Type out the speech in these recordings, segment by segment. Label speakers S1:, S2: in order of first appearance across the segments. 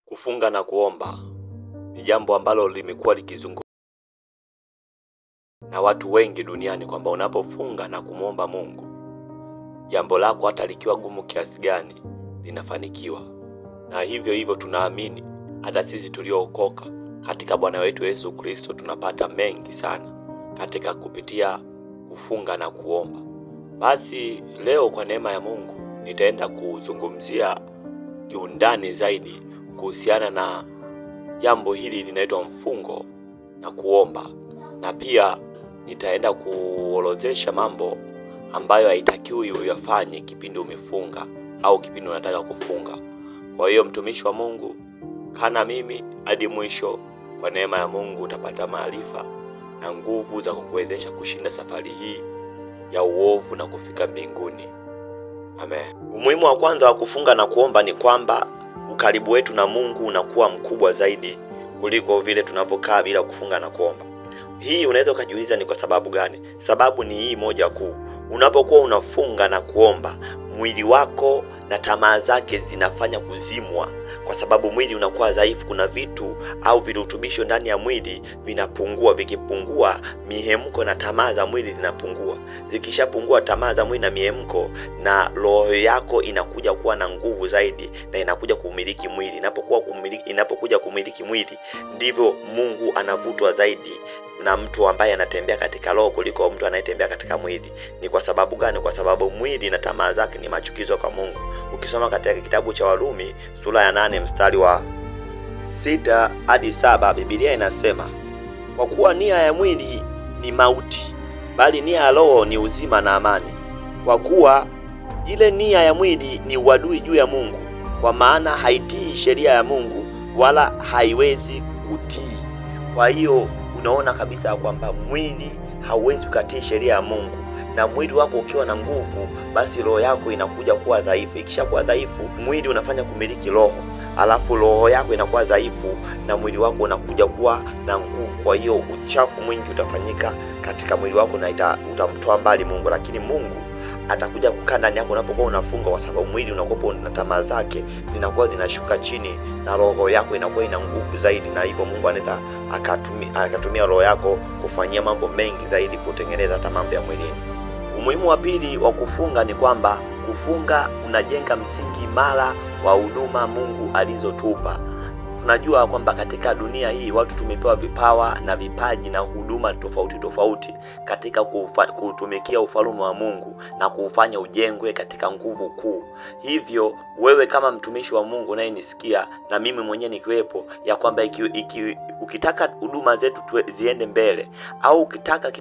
S1: Kufunga na kuomba ni jambo ambalo limekuwa likizungumzwa na watu wengi duniani, kwamba unapofunga na kumwomba Mungu, jambo lako hata likiwa gumu kiasi gani linafanikiwa. Na hivyo hivyo tunaamini hata sisi tuliookoka katika Bwana wetu Yesu Kristo tunapata mengi sana katika kupitia kufunga na kuomba. Basi leo kwa neema ya Mungu nitaenda kuzungumzia kiundani zaidi kuhusiana na jambo hili linaitwa mfungo na kuomba, na pia nitaenda kuorozesha mambo ambayo haitakiwi uyafanye kipindi umefunga au kipindi unataka kufunga. Kwa hiyo mtumishi wa Mungu, kana mimi hadi mwisho. Kwa neema ya Mungu utapata maarifa na nguvu za kukuwezesha kushinda safari hii ya uovu na kufika mbinguni. Amen. Umuhimu wa kwanza wa kufunga na kuomba ni kwamba ukaribu wetu na Mungu unakuwa mkubwa zaidi kuliko vile tunavyokaa bila kufunga na kuomba. Hii unaweza kujiuliza ni kwa sababu gani? Sababu ni hii moja kuu. Unapokuwa unafunga na kuomba, mwili wako na tamaa zake zinafanya kuzimwa, kwa sababu mwili unakuwa dhaifu. Kuna vitu au virutubisho ndani ya mwili vinapungua. Vikipungua, mihemko na tamaa za mwili zinapungua. Zikishapungua tamaa za mwili na mihemko, na roho yako inakuja kuwa na nguvu zaidi na inakuja kumiliki mwili. Inapokuja kumiliki mwili, ndivyo Mungu anavutwa zaidi na mtu ambaye anatembea katika roho kuliko mtu anayetembea katika mwili. Ni kwa sababu gani? Kwa sababu mwili na tamaa zake ni machukizo kwa Mungu. Ukisoma katika kitabu cha Warumi sura ya 8 mstari wa 6 hadi 7, Biblia inasema, kwa kuwa nia ya mwili ni mauti, bali nia ya roho ni uzima na amani. Kwa kuwa ile nia ya mwili ni uadui juu ya Mungu, kwa maana haitii sheria ya Mungu, wala haiwezi kutii. Kwa hiyo unaona kabisa kwamba mwili hauwezi kutii sheria ya Mungu, na mwili wako ukiwa na nguvu, basi roho yako inakuja kuwa dhaifu. Ikishakuwa dhaifu, mwili unafanya kumiliki roho, alafu roho yako inakuwa dhaifu na mwili wako unakuja kuwa na nguvu. Kwa hiyo uchafu mwingi utafanyika katika mwili wako na utamtoa mbali Mungu. Lakini Mungu atakuja kukaa ndani yako unapokuwa unafunga, kwa sababu mwili unakuwa na tamaa zake zinakuwa zinashuka chini na roho yako inakuwa ina nguvu zaidi, na hivyo Mungu anaweza akatumia roho yako kufanyia mambo mengi zaidi, kutengeneza hata mambo ya mwilini. Umuhimu wa pili wa kufunga ni kwamba kufunga unajenga msingi imara wa huduma Mungu alizotupa. Tunajua kwamba katika dunia hii watu tumepewa vipawa na vipaji na huduma tofauti tofauti katika kutumikia ufalme wa Mungu na kuufanya ujengwe katika nguvu kuu. Hivyo wewe kama mtumishi wa Mungu unayenisikia, na mimi mwenyewe nikiwepo, ya kwamba ukitaka huduma zetu ziende mbele, au ukitaka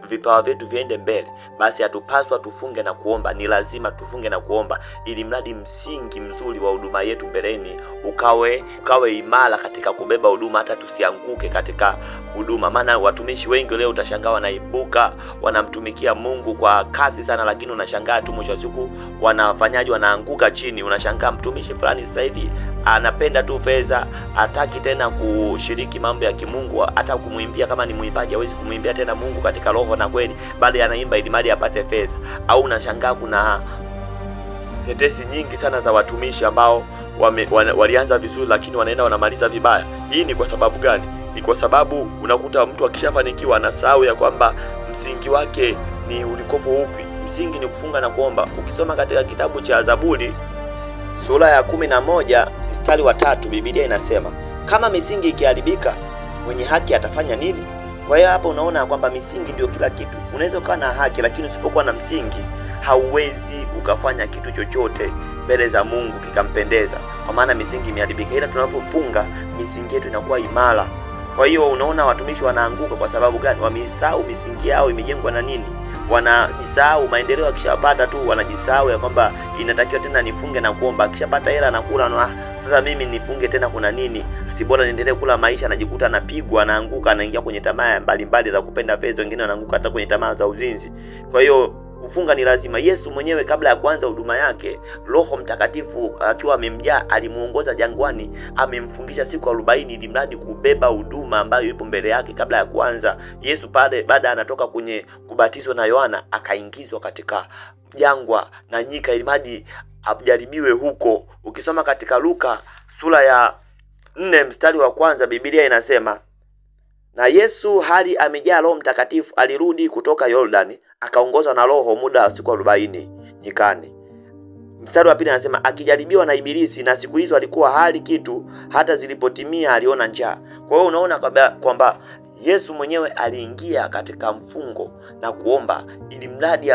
S1: vipawa vyetu viende mbele, basi hatupaswa tufunge na kuomba. Ni lazima tufunge na kuomba, ili mradi msingi mzuri wa huduma yetu mbeleni ukawe imara katika kubeba huduma, hata tusianguke katika huduma. Maana watumishi wengi leo utashangaa wanaibuka wanamtumikia Mungu kwa kasi sana, lakini unashangaa tu mwisho wa siku wanafanyaje? Wanaanguka chini. Unashangaa mtumishi fulani sasa hivi anapenda tu fedha, hataki tena kushiriki mambo ya kimungu, hata kumuimbia. Kama ni muimbaji hawezi kumuimbia tena Mungu katika roho na kweli, bali anaimba ili mali apate fedha. Au unashangaa kuna tetesi nyingi sana za watumishi ambao walianza vizuri lakini wanaenda wanamaliza vibaya. Hii ni kwa sababu gani? Ni kwa sababu unakuta mtu akishafanikiwa anasahau ya kwamba msingi wake ni ulikopo upi. Msingi ni kufunga na kuomba. Ukisoma katika kitabu cha Zaburi sura ya 11 mstari wa 3, Biblia inasema, kama misingi ikiharibika, mwenye haki atafanya nini? Kwa hiyo hapa unaona kwamba misingi ndio kila kitu. Unaweza kuwa na haki, lakini usipokuwa na msingi hauwezi ukafanya kitu chochote mbele za Mungu kikampendeza, kwa maana misingi imeharibika. Ila tunapofunga misingi yetu inakuwa imara. Kwa hiyo unaona watumishi wanaanguka kwa sababu gani? Wamesahau misingi yao imejengwa na nini. Wanajisahau maendeleo, akishapata tu wanajisahau ya kwamba inatakiwa tena nifunge na kuomba. Akishapata hela na kula, sasa mimi nifunge tena kuna nini? Si bora niendelee kula maisha. Anajikuta anapigwa, anaanguka, anaingia kwenye tamaa mbalimbali za kupenda fedha. Wengine wanaanguka hata kwenye tamaa za uzinzi. Kwa hiyo kufunga ni lazima. Yesu mwenyewe kabla ya kuanza huduma yake, Roho Mtakatifu akiwa amemjaa, alimuongoza jangwani, amemfungisha siku 40 ili mradi kubeba huduma ambayo ipo mbele yake. Kabla ya kuanza, Yesu pale baada anatoka kwenye kubatizwa na Yohana, akaingizwa katika jangwa na nyika ili mradi ajaribiwe huko. Ukisoma katika Luka sura ya 4 mstari wa kwanza Biblia inasema, na Yesu hali amejaa Roho Mtakatifu alirudi kutoka Yordani, akaongozwa na Roho muda wa siku 40 nyikani. Mstari wa pili anasema, akijaribiwa na Ibilisi, na siku hizo alikuwa hali kitu, hata zilipotimia aliona njaa. Kwa hiyo unaona kwamba Yesu mwenyewe aliingia katika mfungo na kuomba ili mradi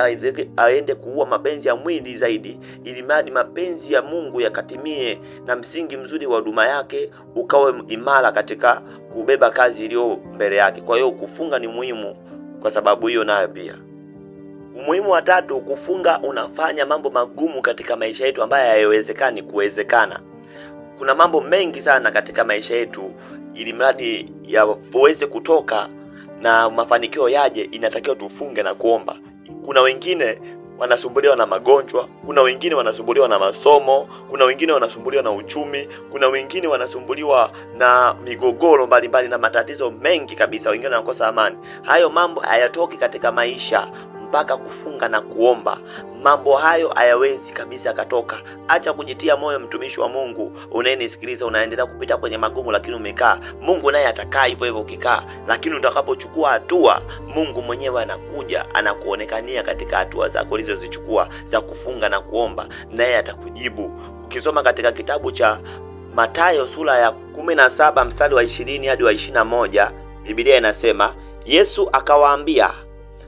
S1: aende kuua mapenzi ya mwili zaidi, ili mradi mapenzi ya Mungu yakatimie na msingi mzuri wa huduma yake ukawe imara katika kubeba kazi iliyo mbele yake. Kwa hiyo kufunga ni muhimu kwa sababu hiyo nayo pia. Umuhimu wa tatu, kufunga unafanya mambo magumu katika maisha yetu ambayo hayawezekani kuwezekana. Kuna mambo mengi sana katika maisha yetu ili mradi yaweze kutoka na mafanikio yaje, inatakiwa tufunge na kuomba. Kuna wengine wanasumbuliwa na magonjwa, kuna wengine wanasumbuliwa na masomo, kuna wengine wanasumbuliwa na uchumi, kuna wengine wanasumbuliwa na migogoro mbalimbali na matatizo mengi kabisa, wengine wanakosa amani. Hayo mambo hayatoki katika maisha mpaka kufunga na kuomba. Mambo hayo hayawezi kabisa katoka. Acha kujitia moyo, mtumishi wa Mungu unayenisikiliza, unaendelea kupita kwenye magumu lakini umekaa. Mungu naye atakaa hivyo hivyo ukikaa, lakini utakapochukua hatua, Mungu mwenyewe anakuja anakuonekania katika hatua zako ulizozichukua za kufunga na kuomba, naye atakujibu. Ukisoma katika kitabu cha Mathayo sura ya 17 mstari wa 20 hadi wa 21, Biblia inasema, Yesu akawaambia,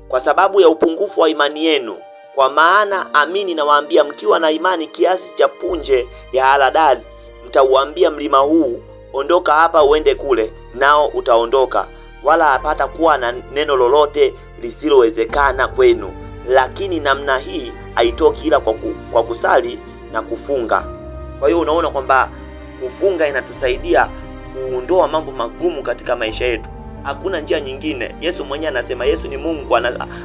S1: kwa sababu ya upungufu wa imani yenu, kwa maana amini nawaambia, mkiwa na imani kiasi cha punje ya haradali, mtauambia mlima huu, ondoka hapa uende kule, nao utaondoka, wala hapata kuwa na neno lolote lisilowezekana kwenu. Lakini namna hii haitoki ila kwa kusali na kufunga. Kwa hiyo unaona kwamba kufunga inatusaidia kuondoa mambo magumu katika maisha yetu. Hakuna njia nyingine. Yesu mwenyewe anasema, Yesu ni Mungu,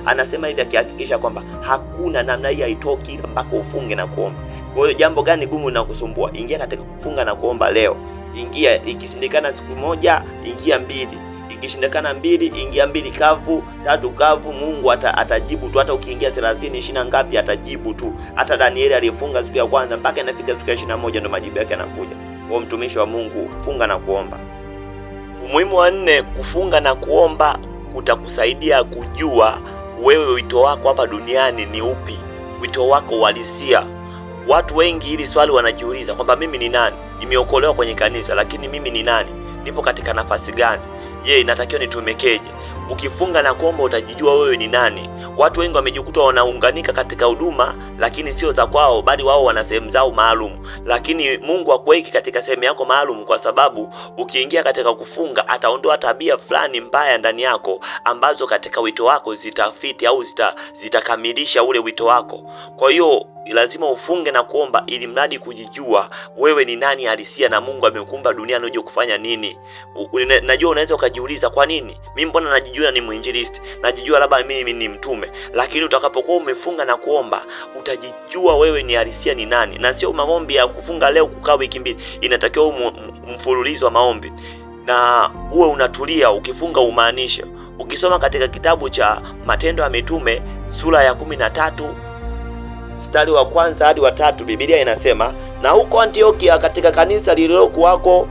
S1: anasema hivi akihakikisha kwamba hakuna namna hii haitoki mpaka ufunge na kuomba. Kwa hiyo jambo gani gumu linakusumbua? Ingia katika kufunga na kuomba leo. Ingia, ikishindikana siku moja, ingia 2. Ikishindikana 2, ingia 2 kavu, 3 kavu. Mungu atajibu tu. Hata ukiingia 30, 20 ngapi, atajibu tu. Hata Danieli alifunga siku ya kwanza mpaka inafika siku ya 21 ndio majibu yake yanakuja. Kwa mtumishi wa Mungu, funga na kuomba. Umuhimu wa 4, kufunga na kuomba kutakusaidia kujua wewe wito wako hapa duniani ni upi, wito wako uhalisia. Watu wengi hili swali wanajiuliza kwamba mimi ni nani? Nimeokolewa kwenye kanisa, lakini mimi ni nani? Nipo katika nafasi gani? Je, inatakiwa nitumekeje? Ukifunga na kuomba utajijua wewe ni nani. Watu wengi wamejikuta wanaunganika katika huduma lakini sio za kwao, bali wao wana sehemu zao maalum. Lakini Mungu hakuweki katika sehemu yako maalum, kwa sababu ukiingia katika kufunga ataondoa tabia fulani mbaya ndani yako ambazo katika wito wako zitafiti au zitakamilisha ule wito wako. Kwa hiyo lazima ufunge na kuomba ili mradi kujijua wewe ni nani halisia na Mungu amekuumba duniani uje kufanya nini. Najua unaweza ukajiuliza, kwa nini mimi mbona najijua ni mwinjilisti, najijua labda mimi ni mtume, lakini utakapokuwa umefunga na kuomba utajijua wewe ni halisia ni nani. Na sio maombi ya kufunga leo kukaa wiki 2, inatakiwa mfululizo wa maombi na uwe unatulia ukifunga umaanisha. Ukisoma katika kitabu cha Matendo ya Mitume sura ya 13 mstari wa 1 hadi wa 3, Biblia inasema, na huko Antiokia katika kanisa lililokuwako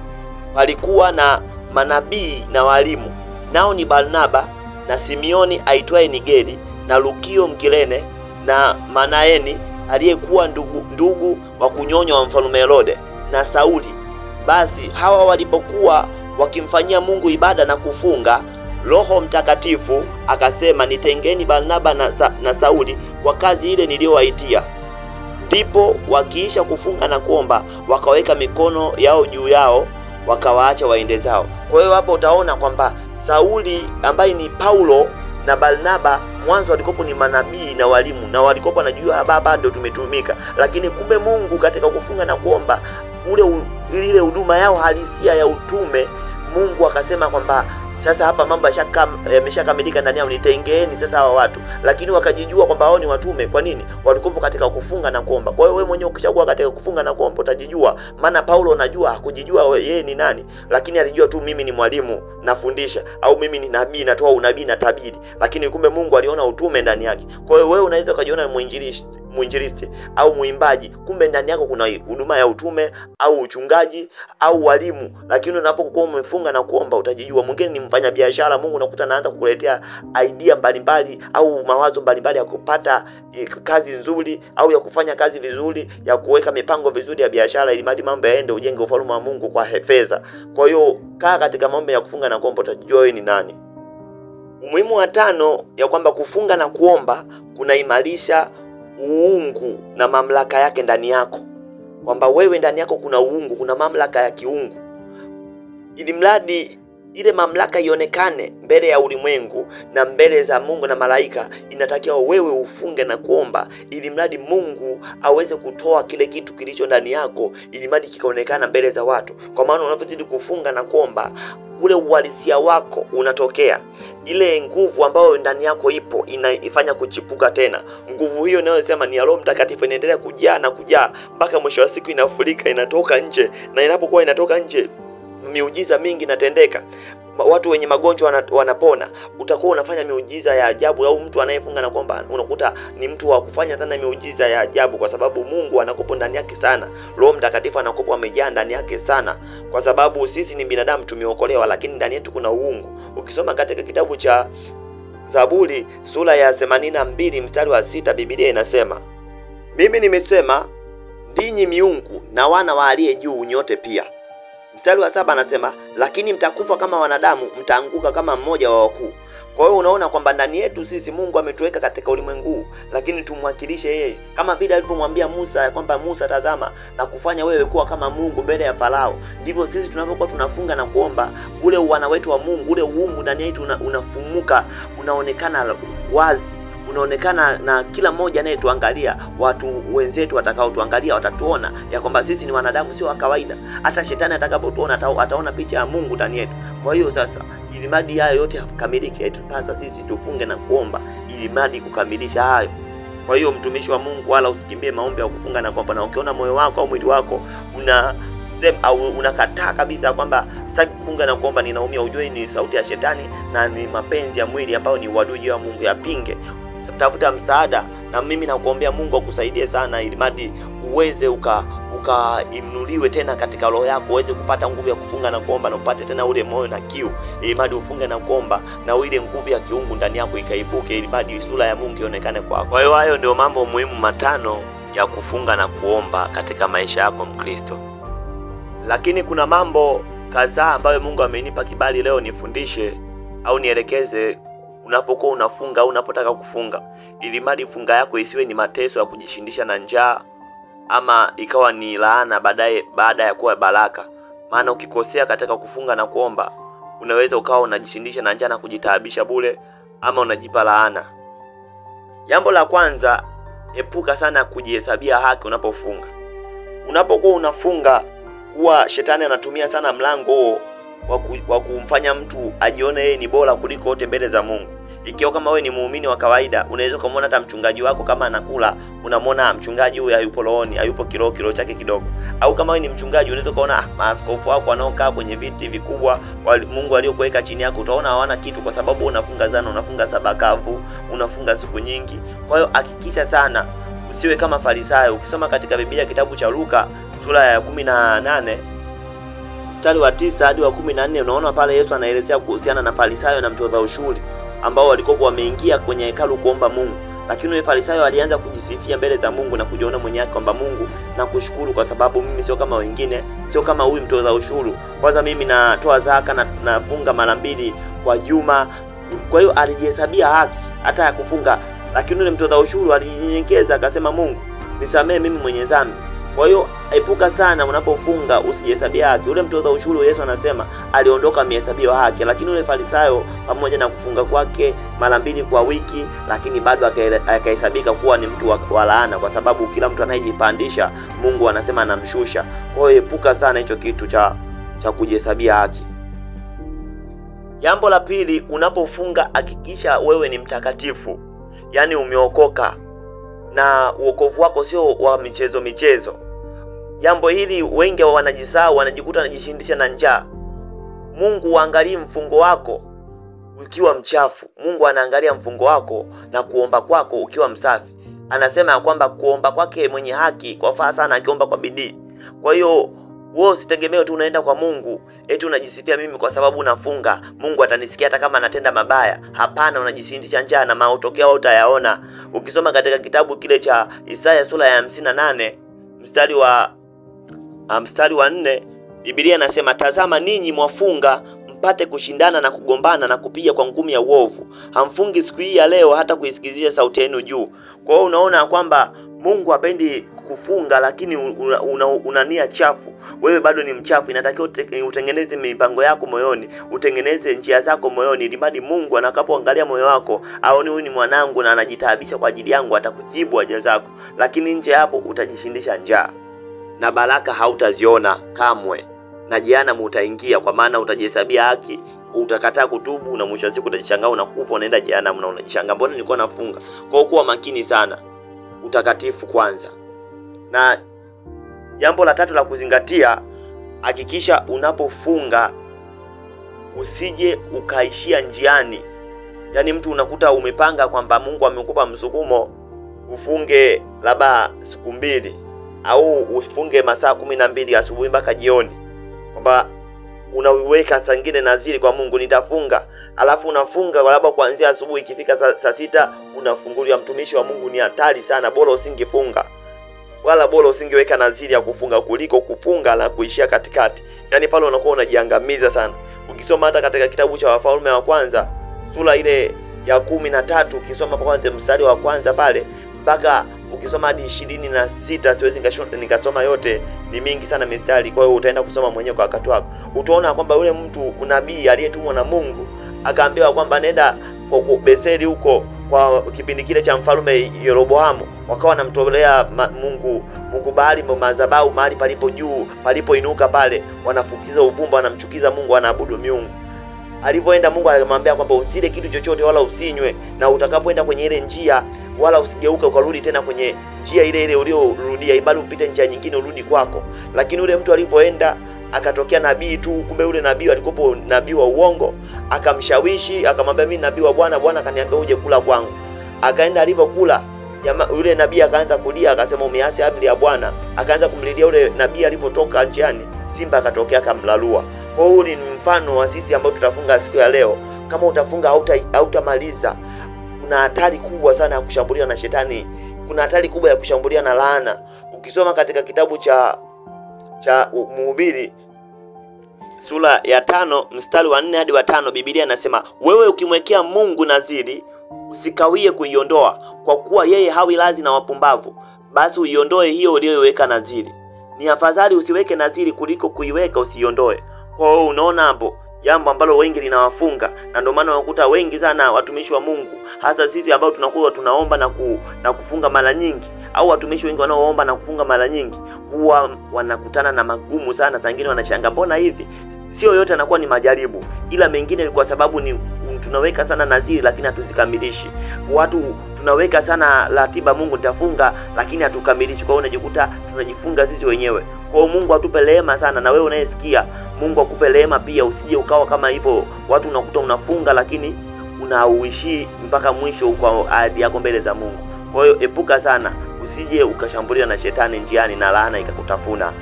S1: palikuwa na manabii na walimu, nao ni Barnaba na Simeoni aitwaye Nigeri, na Lukio Mkirene, na Manaeni aliyekuwa ndugu wa kunyonywa wa mfalme Herode, na Sauli. Basi hawa walipokuwa wakimfanyia Mungu ibada na kufunga, Roho Mtakatifu akasema, nitengeni Barnaba na Sauli kwa kazi ile niliyowaitia. Ndipo wakiisha kufunga na kuomba, wakaweka mikono yao juu yao, wakawaacha waende zao. Kwa hiyo hapo utaona kwamba Sauli ambaye ni Paulo na Barnaba mwanzo walikopo ni manabii na walimu, na walikopo wanajua baba ndio tumetumika, lakini kumbe Mungu katika kufunga na kuomba ile huduma yao halisia ya utume, Mungu akasema kwamba sasa hapa mambo yameshakamilika ndani yao, nitengeeni sasa hawa watu. Lakini wakajijua kwamba wao ni watume. Kwa nini? Walikuwa katika kufunga na kuomba. Kwa hiyo wewe mwenyewe ukishakuwa katika kufunga na kuomba utajijua. Maana Paulo unajua hakujijua yeye ni nani, lakini alijua tu mimi ni mwalimu nafundisha, au mimi ni nabii natoa unabii na tabiri. Lakini kumbe Mungu aliona utume ndani yake. Kwa hiyo wewe unaweza ukajiona muinjilisti au muimbaji, kumbe ndani yako kuna huduma ya utume au uchungaji au walimu. Lakini unapokuwa umefunga na kuomba utajijua. Mwingine ni mfanyabiashara, Mungu unakuta anaanza kukuletea idea mbalimbali au mawazo mbalimbali ya kupata kazi nzuri au ya kufanya kazi vizuri, ya kuweka mipango vizuri ya biashara ili madi mambo yaende, ujenge ufalme wa Mungu kwa fedha. Kwa hiyo kaa katika mambo ya kufunga na kuomba utajijua wewe ni nani. Umuhimu wa 5 ya kwamba kufunga na kuomba kunaimarisha uungu na mamlaka yake ndani yako. Kwamba wewe ndani yako kuna uungu, kuna mamlaka ya kiungu. Ili mradi ile mamlaka ionekane mbele ya ulimwengu na mbele za Mungu na malaika, inatakiwa wewe ufunge na kuomba ili mradi Mungu aweze kutoa kile kitu kilicho ndani yako, ili mradi kikaonekana mbele za watu. Kwa maana unapozidi kufunga na kuomba, ule uhalisia wako unatokea. Ile nguvu ambayo ndani yako ipo inaifanya kuchipuka tena. Nguvu hiyo inayosema ni Roho Mtakatifu inaendelea kujaa na kujaa mpaka mwisho wa siku inafurika, inatoka nje. Na inapokuwa inatoka nje, miujiza mingi inatendeka. Watu wenye magonjwa wanapona. Utakuwa unafanya miujiza ya ajabu. Au mtu anayefunga na kuomba unakuta ni mtu wa kufanya sana miujiza ya ajabu, kwa sababu Mungu anakupo ndani yake sana. Roho Mtakatifu anakupo amejaa ndani yake sana, kwa sababu sisi ni binadamu tumeokolewa, lakini ndani yetu kuna uungu. Ukisoma katika kitabu cha Zaburi sura ya 82 mstari wa 6, Biblia inasema, mimi nimesema ndinyi miungu na wana wa aliye juu nyote pia. Mstari wa 7 anasema, lakini mtakufa kama wanadamu, mtaanguka kama mmoja wa wakuu. Kwa hiyo unaona kwamba ndani yetu sisi Mungu ametuweka katika ulimwengu, lakini tumwakilishe yeye. Kama vile alipomwambia Musa kwamba Musa, tazama na kufanya wewe kuwa kama Mungu mbele ya Farao, ndivyo sisi tunapokuwa tunafunga na kuomba, ule uwana wetu wa Mungu, ule uungu ndani yetu unafumuka, unaonekana wazi, unaonekana na kila mmoja anayetuangalia. Watu wenzetu watakao tuangalia watatuona ya kwamba sisi ni wanadamu, sio wa kawaida. Hata shetani atakapotuona ataona picha ya Mungu ndani yetu. Kwa hiyo sasa, ili madi hayo yote yakamilike, tupaswa sisi tufunge na kuomba ili madi kukamilisha hayo. Kwa hiyo mtumishi wa Mungu, wala usikimbie maombi ya kufunga na kuomba. Na ukiona moyo wako au mwili wako au unakataa kabisa kwamba sitaki kufunga na kuomba, ninaumia, ujue ni sauti ya shetani na ni mapenzi ya mwili ambao ni uadui wa Mungu. Yapinge, tafuta msaada, na mimi nakuombea Mungu akusaidie sana ili madi uweze ukainuliwe tena katika roho yako, uweze kupata nguvu ya kufunga na kuomba, na upate tena ule moyo na kiu, ili madi ufunge na kuomba na ile nguvu ya kiungu ndani yako ikaibuke, ili madi sura ya Mungu ionekane kwako. Kwa hiyo hayo ndio mambo muhimu 5 ya kufunga na kuomba katika maisha yako Mkristo. Lakini kuna mambo kadhaa ambayo Mungu amenipa kibali leo nifundishe au nielekeze unapokuwa unafunga au unapotaka kufunga, ili madi funga yako isiwe ni mateso ya kujishindisha na njaa, ama ikawa ni laana baada ya kuwa baraka. Maana ukikosea katika kufunga na kuomba, unaweza ukawa unajishindisha na njaa na kujitaabisha bure, ama unajipa laana. Jambo la kwanza, epuka sana kujihesabia haki unapofunga. Unapokuwa unafunga, huwa shetani anatumia sana mlango wa kumfanya mtu ajione yeye ni bora kuliko wote mbele za Mungu. Ikiwa kama wewe ni muumini wa kawaida, unaweza kumuona hata mchungaji wako kama anakula, unamwona mchungaji huyu hayupo rohoni, hayupo kilo chake kidogo. Au kama wewe ni mchungaji, unaweza kuona maaskofu wako wanaokaa kwenye viti vikubwa, Mungu aliyokuweka chini yako, utaona hawana kitu, kwa sababu unafunga sana, unafunga sabakavu, unafunga siku nyingi. Kwa hiyo hakikisha sana usiwe kama Farisayo. Ukisoma katika Biblia kitabu cha Luka sura ya 18 mstari wa 9 hadi wa 14, unaona pale Yesu anaelezea kuhusiana na Farisayo na mtoza ushuru ambao walikuwa wameingia kwenye hekalu kuomba Mungu. Lakini yule Farisayo alianza kujisifia mbele za Mungu na kujiona mwenye haki kwamba, Mungu nakushukuru kwa sababu mimi sio kama wengine, sio kama huyu mtoza ushuru. Kwanza mimi natoa zaka na nafunga mara 2 kwa juma. Kwa hiyo alijihesabia haki hata ya kufunga. Lakini yule mtoza ushuru alinyenyekeza akasema, Mungu nisamee mimi mwenye dhambi. Kwa hiyo epuka sana unapofunga usijihesabia haki. Ule mtoza ushuru Yesu anasema aliondoka amehesabiwa haki, lakini ule Farisayo pamoja na kufunga kwake mara 2 kwa wiki, lakini bado akahesabika kuwa ni mtu wa laana, kwa sababu kila mtu anayejipandisha Mungu anasema anamshusha. Kwa hiyo epuka sana hicho kitu cha kujihesabia haki. Jambo la pili, unapofunga hakikisha wewe ni mtakatifu, yani umeokoka, na uokovu wako sio wa michezo. Jambo hili wengi wanajisahau, wanajikuta wanajishindisha na njaa. Mungu angalia mfungo wako ukiwa mchafu. Mungu anaangalia mfungo wako na kuomba kwako ukiwa msafi. anasema ya kwamba kuomba kwake mwenye haki kwafaa sana akiomba kwa bidii. Kwa hiyo wewe usitegemee tu unaenda kwa Mungu eti unajisifia mimi kwa sababu nafunga Mungu atanisikia hata kama natenda mabaya. Hapana, unajishindisha njaa na matokeo utayaona. Ukisoma katika kitabu kile cha Isaya sura ya 58 mstari wa 4, Biblia inasema, tazama ninyi mwafunga mpate kushindana na kugombana na kupiga kwa ngumi ya uovu. Hamfungi siku hii ya leo hata kuisikizia sauti yenu juu. Kwa hiyo unaona kwamba Mungu hapendi kufunga lakini una nia chafu. Wewe bado ni mchafu. Inatakiwa utengeneze mipango yako moyoni, utengeneze njia zako moyoni, ili Mungu anakapoangalia moyo wako aone huyu ni mwanangu na anajitaabisha kwa ajili yangu, atakujibu haja zako. Lakini nje hapo utajishindisha njaa na baraka hautaziona kamwe, na jehanamu utaingia, kwa maana utajihesabia haki, utakataa kutubu, na mwisho wa siku utajishangaa unakufa unaenda jehanamu na unajishangaa mbona nilikuwa nafunga. Kwa hiyo kuwa makini sana, utakatifu kwanza. Na jambo la tatu la kuzingatia, hakikisha unapofunga usije ukaishia njiani. Yaani mtu unakuta umepanga kwamba Mungu amekupa msukumo ufunge labda siku 2 au ufunge masaa 12 asubuhi mpaka jioni, kwamba unaweka sangine naziri kwa Mungu nitafunga, alafu unafunga labda kuanzia asubuhi, ikifika saa 6 unafungulia. Mtumishi wa Mungu, ni hatari sana. Bora usingefunga, wala bora usingeweka naziri ya kufunga kuliko kufunga na kuishia katikati. Yaani pale unakuwa unajiangamiza sana. Ukisoma hata katika kitabu cha Wafalme wa kwanza sura ile ya 13, ukisoma kwanza mstari wa kwanza pale mpaka ukisoma hadi 26, siwezi nikasoma yote, ni mingi sana mistari. Kwa hiyo utaenda kusoma mwenyewe kwa wakati wako. Utaona kwamba yule mtu nabii aliyetumwa na Mungu akaambiwa kwamba nenda kwa Beseri huko kwa kipindi kile cha mfalme Yeroboamu, wakawa wanamtolea Mungu Baali madhabahu mahali palipo juu, palipoinuka pale, wanafukiza uvumba, wanamchukiza Mungu, wanaabudu miungu. Alipoenda Mungu alimwambia kwamba usile kitu chochote wala usinywe, na utakapoenda kwenye ile njia wala usigeuke ukarudi tena kwenye njia ile ile uliorudia, bali upite njia nyingine urudi kwako. Lakini yule mtu alipoenda akatokea nabii tu, kumbe yule nabii alikuwa nabii wa uongo. Akamshawishi, akamwambia mimi nabii wa Bwana, Bwana akaniambia uje kula kwangu. Akaenda, alipokula yule nabii akaanza kulia, akasema umeasi amri ya Bwana. Akaanza kumlilia yule nabii. Alipotoka njiani, simba akatokea akamlalua. Kwa hiyo ni mfano wa sisi ambao tutafunga siku ya leo. Kama utafunga hautamaliza, kuna hatari kubwa sana ya kushambuliwa na shetani. Kuna hatari kubwa ya kushambuliwa na laana. Ukisoma katika kitabu cha Mhubiri sura ya 5 mstari wa 4 hadi wa 5, Biblia inasema, wewe ukimwekea Mungu naziri usikawie kuiondoa, kwa kuwa yeye hawi lazi na wapumbavu, basi uiondoe hiyo uliyoiweka naziri. Ni afadhali usiweke naziri kuliko kuiweka usiondoe. Kwa hiyo unaona hapo jambo ambalo wengi linawafunga, na ndio maana unakuta wengi sana watumishi wa Mungu, hasa sisi ambao tunakuwa tunaomba na kufunga mara nyingi, au watumishi wengi wanaoomba na kufunga mara nyingi, huwa wanakutana na magumu sana. Saa nyingine wanashangaa mbona hivi. Sio yote anakuwa ni majaribu, ila mengine ni kwa sababu ni tunaweka sana naziri lakini hatuzikamilishi. Watu tunaweka sana ratiba, Mungu nitafunga, lakini hatukamilishi. Kwa hiyo unajikuta tunajifunga sisi wenyewe. Kwa hiyo Mungu atupe rehema sana, na wewe unayesikia, Mungu akupe rehema pia, usije ukawa kama hivyo. Watu unakuta unafunga lakini unauishi mpaka mwisho kwa ahadi yako mbele za Mungu. Kwa hiyo epuka sana, usije ukashambuliwa na shetani njiani na laana ikakutafuna.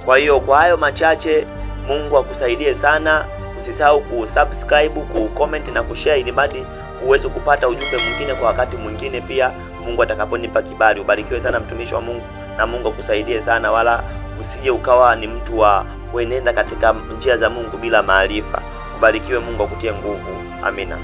S1: Kwa hiyo kwa hayo machache, Mungu akusaidie sana. Usisahau kusubscribe, kucomment na kushare, ili madi uweze kupata ujumbe mwingine kwa wakati mwingine pia Mungu atakaponipa kibali. Ubarikiwe sana mtumishi wa Mungu, na Mungu akusaidie sana, wala usije ukawa ni mtu wa kuenenda katika njia za Mungu bila maarifa. Ubarikiwe, Mungu akutie nguvu. Amina.